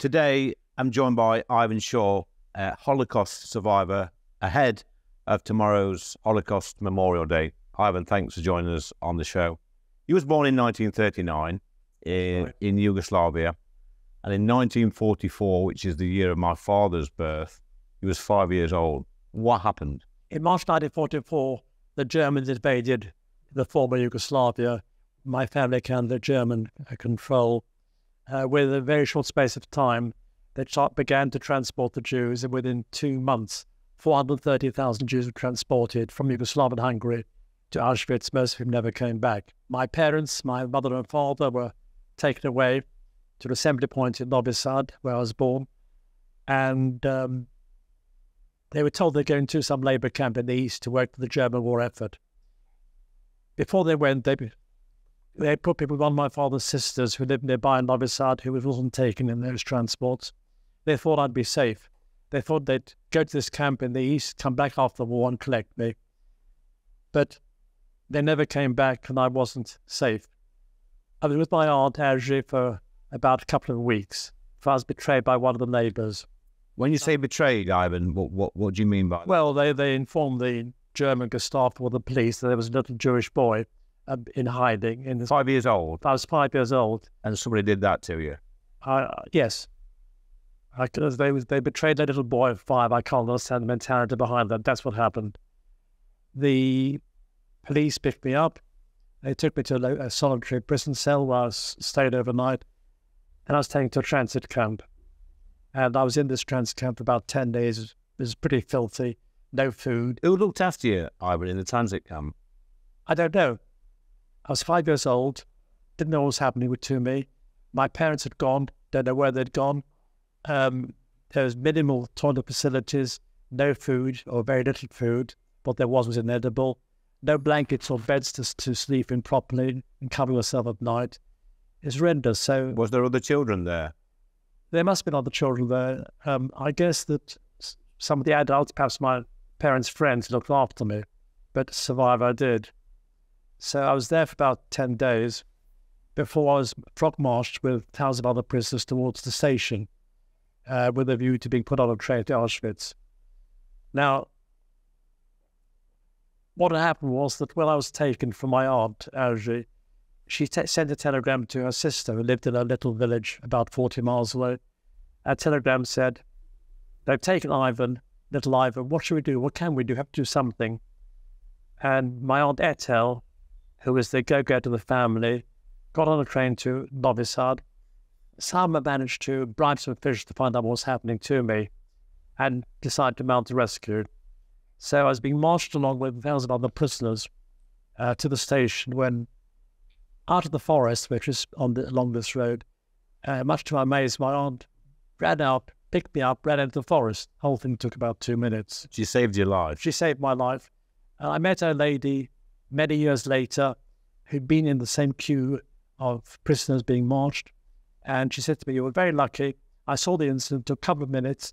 Today, I'm joined by Ivan Shaw, a Holocaust survivor, ahead of tomorrow's Holocaust Memorial Day. Ivan, thanks for joining us on the show. He was born in 1939 in Yugoslavia, and in 1944, which is the year of my father's birth, he was 5 years old. What happened? In March 1944, the Germans invaded the former Yugoslavia. My family came under German control. With a very short space of time, they began to transport the Jews, and within 2 months, 430,000 Jews were transported from Yugoslav and Hungary to Auschwitz. Most of them never came back. My parents, my mother and father, were taken away to an assembly point in Novi Sad, where I was born, and they were told they're going to some labour camp in the east to work for the German war effort. Before they went, they put me with one of my father's sisters who lived nearby in Novi Sad, who wasn't taken in those transports. They thought I'd be safe. They thought they'd go to this camp in the east, come back after the war and collect me. But they never came back, and I wasn't safe. I was with my aunt, Erji, for about a couple of weeks, for I was betrayed by one of the neighbours. When you say betrayed, Ivan, what do you mean by that? Well, they informed the German Gestapo or the police that there was a little Jewish boy in hiding. 5 years old? I was 5 years old. And somebody did that to you? Yes. They betrayed a little boy of 5. I can't understand the mentality behind that. That's what happened. The police picked me up. They took me to a solitary prison cell where I stayed overnight. And I was taken to a transit camp. And I was in this transit camp for about 10 days. It was pretty filthy. No food. Who looked after you, Ivan, in the transit camp? I don't know. I was 5 years old. Didn't know what was happening to me. My parents had gone. Don't know where they'd gone. There was minimal toilet facilities, no food or very little food. What there was inedible. No blankets or beds to sleep in properly and cover yourself at night. It's horrendous. So, was there other children there? There must have been other children there. I guess that some of the adults, perhaps my parents' friends, looked after me, but survive I did. So I was there for about 10 days before I was frog-marched with thousands of other prisoners towards the station with a view to being put on a train to Auschwitz. Now, what happened was that when I was taken from my aunt, Erji, she sent a telegram to her sister who lived in a little village about 40 miles away. A telegram said, "They've taken Ivan, little Ivan. What should we do? What can we do? We have to do something." And my aunt Ethel, who was the go-getter of the family, got on a train to Novi Sad. Somehow managed to bribe some officials to find out what was happening to me and decided to mount a rescue. So I was being marched along with thousands of other prisoners to the station when, out of the forest, which is along this road, much to my amaze, my aunt ran out, picked me up, ran into the forest. The whole thing took about 2 minutes. She saved your life? She saved my life. I met a lady many years later who'd been in the same queue of prisoners being marched, and she said to me, "You were very lucky. I saw the incident, took a couple of minutes.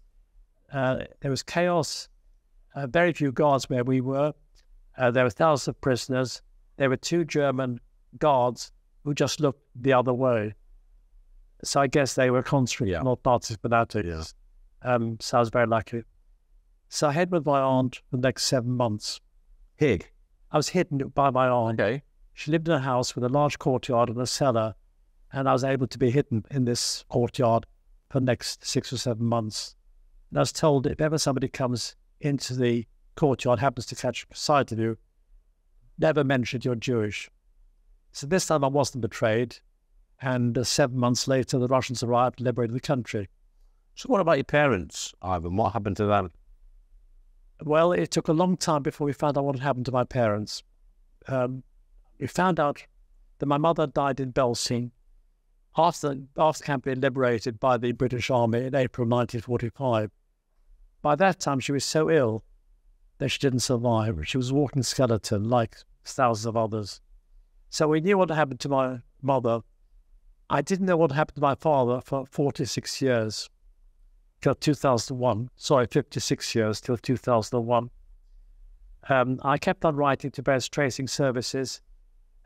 There was chaos, very few guards where we were. There were thousands of prisoners. There were 2 German guards who just looked the other way. So I guess they were conscripts, not Nazis, fanatics. So I was very lucky. So I hid with my aunt for the next 7 months. Hid? I was hidden by my aunt. Okay. She lived in a house with a large courtyard and a cellar, and I was able to be hidden in this courtyard for the next 6 or 7 months. And I was told if ever somebody comes into the courtyard, happens to catch sight of you, never mention you're Jewish. So this time I wasn't betrayed, and 7 months later the Russians arrived and liberated the country. So what about your parents, Ivan? What happened to them? Well, it took a long time before we found out what had happened to my parents. We found out that my mother died in Belsen after the camp had been liberated by the British Army in April 1945. By that time, she was so ill that she didn't survive. She was a walking skeleton, like thousands of others. So we knew what happened to my mother. I didn't know what happened to my father for 46 years, till 2001. Sorry, 56 years, till 2001. I kept on writing to various tracing services,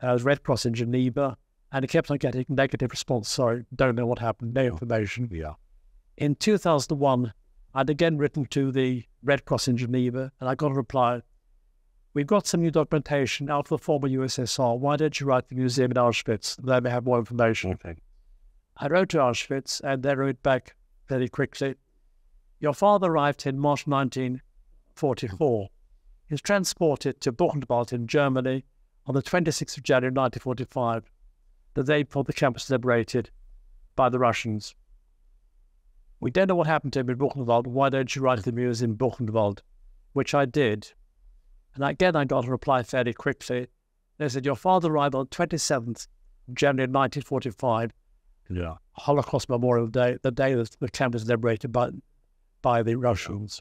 Red Cross in Geneva, and I kept on getting negative response. Sorry, don't know what happened, no information. Yeah. In 2001, I'd again written to the Red Cross in Geneva, and I got a reply. We've got some new documentation out of the former USSR. Why don't you write to the museum in Auschwitz? They may have more information. Okay. I wrote to Auschwitz, and they wrote back very quickly. Your father arrived in March 1944. He was transported to Buchenwald in Germany on the 26th of January 1945, the day before the camp was liberated by the Russians. We don't know what happened to him in Buchenwald. Why don't you write to the museum in Buchenwald? Which I did. And again, I got a reply fairly quickly. They said, your father arrived on 27th of January 1945, Holocaust Memorial Day, the day that the camp was liberated by the Russians.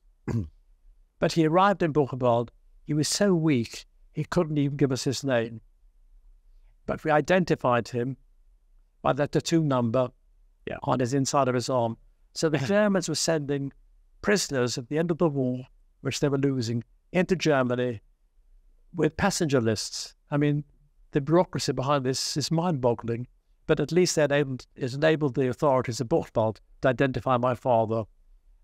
But he arrived in Buchenwald. He was so weak, he couldn't even give us his name. But we identified him by the tattoo number on his inside of his arm. So the Germans were sending prisoners at the end of the war, which they were losing, into Germany with passenger lists. I mean, the bureaucracy behind this is mind-boggling, but at least it enabled the authorities of Buchenwald to identify my father.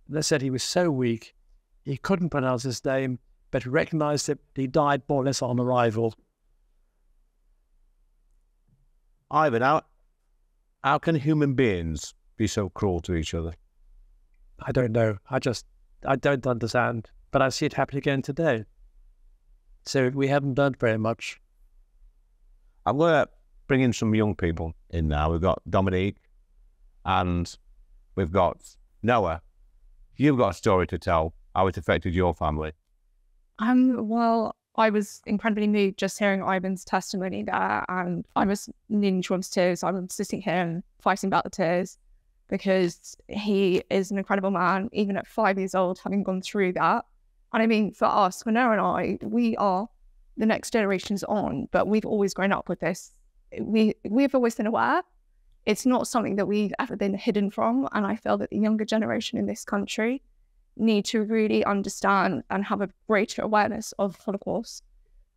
And they said he was so weak, he couldn't pronounce his name, but he recognized it. He died more or less on arrival. Ivan, how can human beings be so cruel to each other? I don't know. I don't understand. But I see it happen again today. So we haven't done very much. I'm going to bring in some young people in now. We've got Dominique and we've got Noah. You've got a story to tell, how it affected your family. Well, I was incredibly moved just hearing Ivan's testimony there, and I was nearly drawn to tears. I was sitting here and fighting back the tears because he is an incredible man, even at 5 years old, having gone through that. And I mean, for us, for Noah and I, we are the next generations on, but we've always grown up with this. We've always been aware. It's not something that we've ever been hidden from. And I feel that the younger generation in this country need to really understand and have a greater awareness of Holocaust.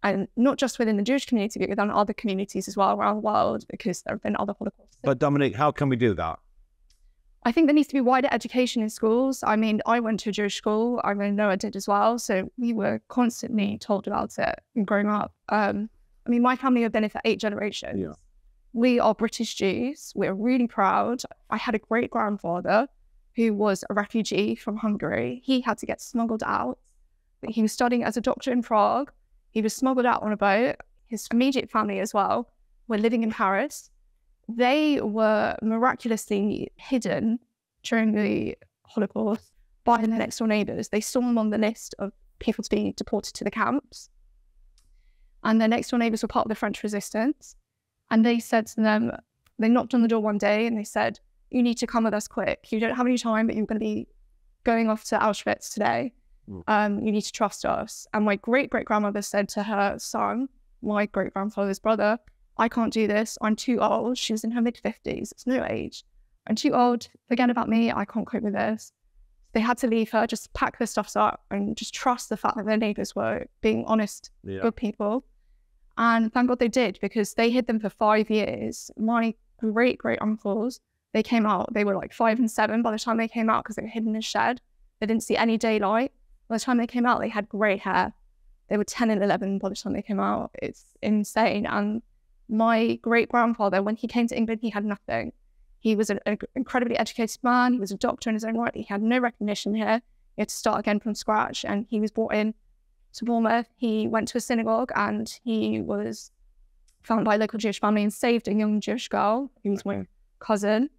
And not just within the Jewish community, but within other communities as well around the world, because there have been other Holocausts. But Dominique, how can we do that? I think there needs to be wider education in schools. I mean, I went to a Jewish school. I mean, Noah did as well. So we were constantly told about it growing up. I mean, my family have been here for 8 generations. Yeah. We are British Jews. We're really proud. I had a great-grandfather who was a refugee from Hungary. He had to get smuggled out. He was studying as a doctor in Prague. He was smuggled out on a boat. His immediate family as well were living in Paris. They were miraculously hidden during the Holocaust by their next door neighbours. They saw them on the list of people to be deported to the camps. And their next door neighbours were part of the French resistance. And they said to them, they knocked on the door one day and they said, you need to come with us quick. You don't have any time, but you're going to be going off to Auschwitz today. You need to trust us. And my great-great-grandmother said to her son, my great-grandfather's brother, I can't do this. I'm too old. She was in her mid-50s. It's no age. I'm too old. Forget about me. I can't cope with this. They had to leave her, just pack their stuffs up and just trust the fact that their neighbours were being honest, good people. And thank God they did, because they hid them for 5 years. My great-great-uncles, they came out, they were like 5 and 7 by the time they came out because they were hidden in a shed. They didn't see any daylight. By the time they came out, they had grey hair. They were 10 and 11 by the time they came out. It's insane. And my great-grandfather, when he came to England, he had nothing. He was an incredibly educated man. He was a doctor in his own right. He had no recognition here. He had to start again from scratch. And he was brought in to Bournemouth. He went to a synagogue and he was found by a local Jewish family and saved a young Jewish girl who was my cousin.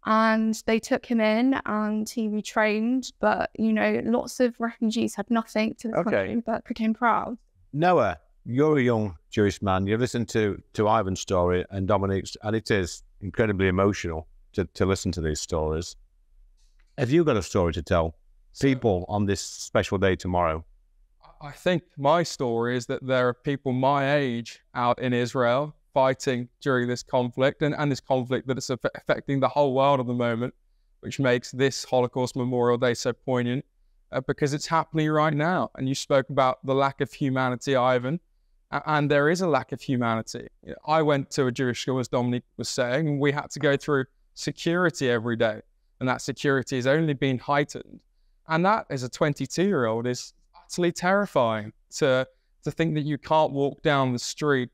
And they took him in and he retrained. But, you know, lots of refugees had nothing to the country but became proud. Noah, you're a young Jewish man. You've listened to Ivan's story and Dominique's, and it is incredibly emotional to listen to these stories. Have you got a story to tell people on this special day tomorrow? I think my story is that there are people my age out in Israel fighting during this conflict, and this conflict that is affecting the whole world at the moment, which makes this Holocaust Memorial Day so poignant, because it's happening right now. And you spoke about the lack of humanity, Ivan, and there is a lack of humanity. I went to a Jewish school, as Dominique was saying, and we had to go through security every day. and that security has only been heightened. And that, as a 22-year-old, is utterly terrifying to think that you can't walk down the street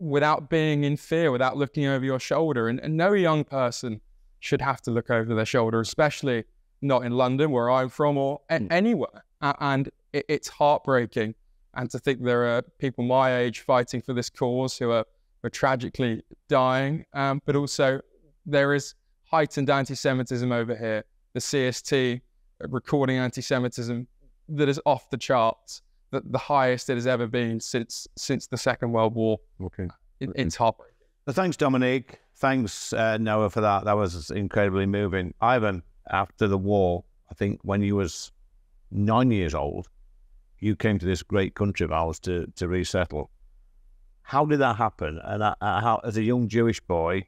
without being in fear, without looking over your shoulder. And no young person should have to look over their shoulder, especially not in London, where I'm from, or anywhere. And it's heartbreaking. And to think there are people my age fighting for this cause who are tragically dying. But also there is heightened anti-Semitism over here. The CST recording anti-Semitism that is off the charts, the highest it has ever been since the Second World War. Okay. It's heartbreaking. Well, thanks, Dominique. Thanks, Noah, for that. That was incredibly moving. Ivan, after the war, I think when you was 9 years old, you came to this great country of ours to resettle. How did that happen? And how, as a young Jewish boy,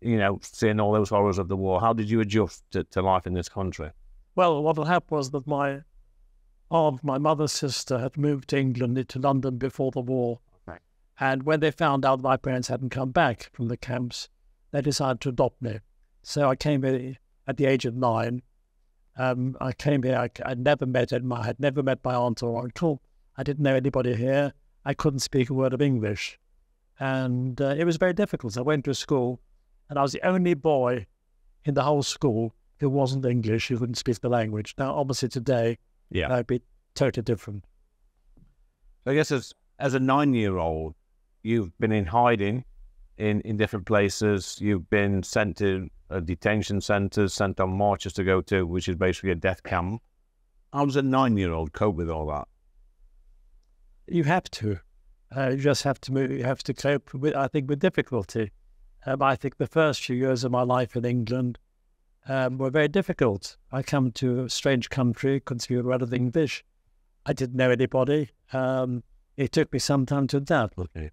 you know, seeing all those horrors of the war, how did you adjust to life in this country? Well, what had happened was that my mother's sister had moved to England, into London before the war. Okay. And when they found out my parents hadn't come back from the camps, they decided to adopt me. So I came here at the age of 9. I came here, I had never met my aunt or uncle. I didn't know anybody here. I couldn't speak a word of English. And it was very difficult. I went to school, and I was the only boy in the whole school who wasn't English, who couldn't speak the language. Now, obviously today, it'd be totally different. I guess as a 9-year-old, you've been in hiding in different places. You've been sent to detention centres, sent on marches to go to, which is basically a death camp. How does a 9-year-old cope with all that? You have to. You just have to move. You have to cope with, I think, with difficulty. I think the first few years of my life in England were very difficult. I come to a strange country, couldn't speak a word of English. I didn't know anybody. It took me some time to adapt. Okay.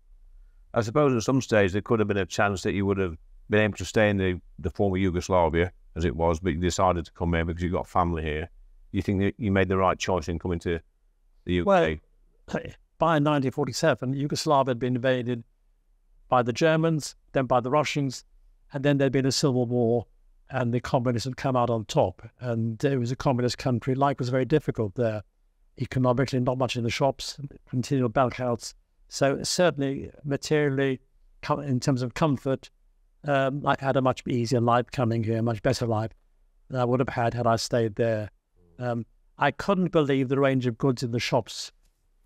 I suppose at some stage there could have been a chance that you would have been able to stay in the former Yugoslavia, as it was, but you decided to come here because you've got family here. You think that you made the right choice in coming to the UK? Well, by 1947, Yugoslavia had been invaded by the Germans, then by the Russians, and then there'd been a civil war, and the communists had come out on top. And it was a communist country. Life was very difficult there. Economically, not much in the shops, continual blackouts. So certainly, materially, in terms of comfort, I had a much easier life coming here, a much better life than I would have had I stayed there. I couldn't believe the range of goods in the shops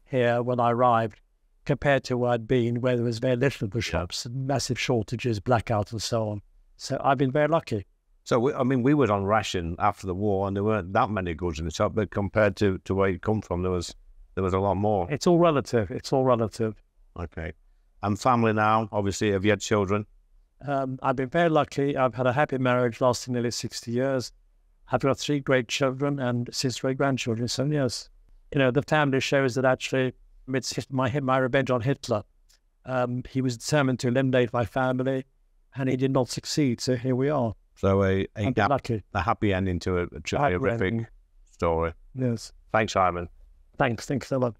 here when I arrived compared to where I'd been, where there was very little in the shops, massive shortages, blackouts and so on. So I've been very lucky. So, we were on ration after the war, and there weren't that many goods in the shop, but compared to where you come from, there was a lot more. It's all relative. It's all relative. Okay. And family now, obviously, have you had children? I've been very lucky. I've had a happy marriage lasting nearly 60 years. I've got 3 great children and 6 great grandchildren. So, yes, the family shows that actually it's my revenge on Hitler. He was determined to eliminate my family, and he did not succeed. So here we are. So a happy ending to a horrific ending. Story. Yes. Thanks, Simon. Thanks so much.